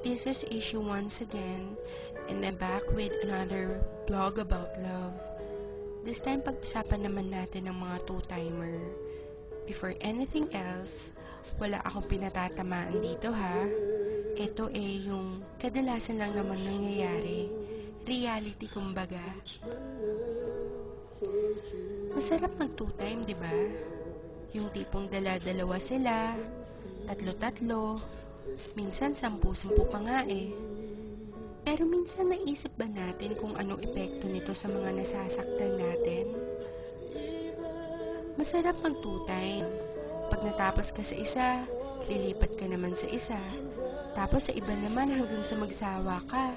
This is Issue once again, and I'm back with another blog about love. This time, pag-usapan naman natin ng mga two-timer. Before anything else, wala akong pinatatamaan dito ha. Ito yung kadalasan lang naman nangyayari. Reality kumbaga. Masarap mag two-time, di ba? Yung tipong dala-dalawa sila, tatlo-tatlo, minsan 10-10 pa nga eh. Pero minsan naisip ba natin kung anong epekto nito sa mga nasasaktan natin? Masarap mag two-time. Pag natapos ka sa isa, lilipat ka naman sa isa. Tapos sa iba naman hanggang sa magsawa ka.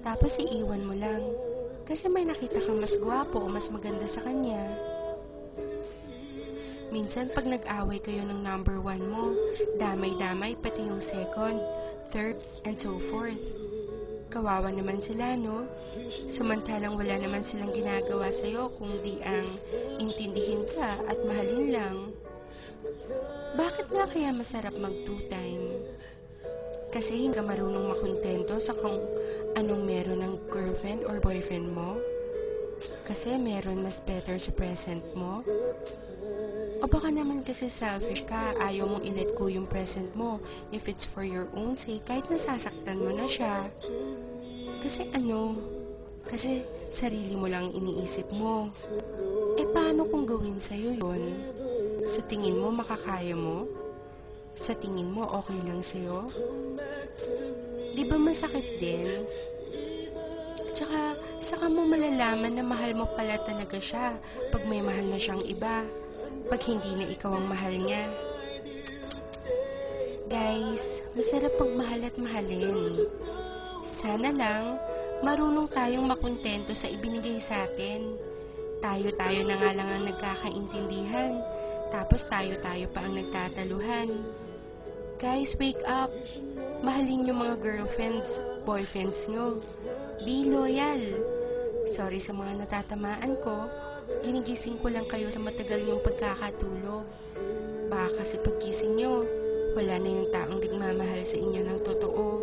Tapos iiwan mo lang. Kasi may nakita kang mas gwapo o mas maganda sa kanya. Minsan pag nag-away kayo ng number 1 mo, damay-damay pati yung second, third, and so forth. Kawawa naman sila, no? Samantalang wala naman silang ginagawa sa'yo kundi ang intindihin ka at mahalin lang. Bakit nga kaya masarap mag two-time? Kasi hindi ka marunong makontento sa kung anong meron ng girlfriend or boyfriend mo? Kasi meron mas better sa present mo? O baka naman kasi selfish ka, ayaw mong i-let go yung present mo if it's for your own sake, kahit nasasaktan mo na siya. Kasi Kasi sarili mo lang iniisip mo. Paano kung gawin sa'yo yun? Sa tingin mo makakaya mo? Sa tingin mo okay lang sa'yo? Di ba masakit din? Tsaka, saka mo malalaman na mahal mo pala talaga siya pag may mahal na siyang iba. Pag hindi na ikaw ang mahal niya. Guys, masarap pagmahal at mahalin. Sana lang, marunong tayong makontento sa ibinigay sa atin. Tayo-tayo na nga lang ang nagkakaintindihan. Tapos tayo-tayo pa ang nagtataluhan. Guys, wake up. Mahalin yung mga girlfriends, boyfriends nyo. Be loyal. Sorry sa mga natatamaan ko. Ginigising ko lang kayo sa matagal yung pagkakatulog. Baka kasi paggising nyo, wala na yung taong digmamahal sa inyo ng totoo.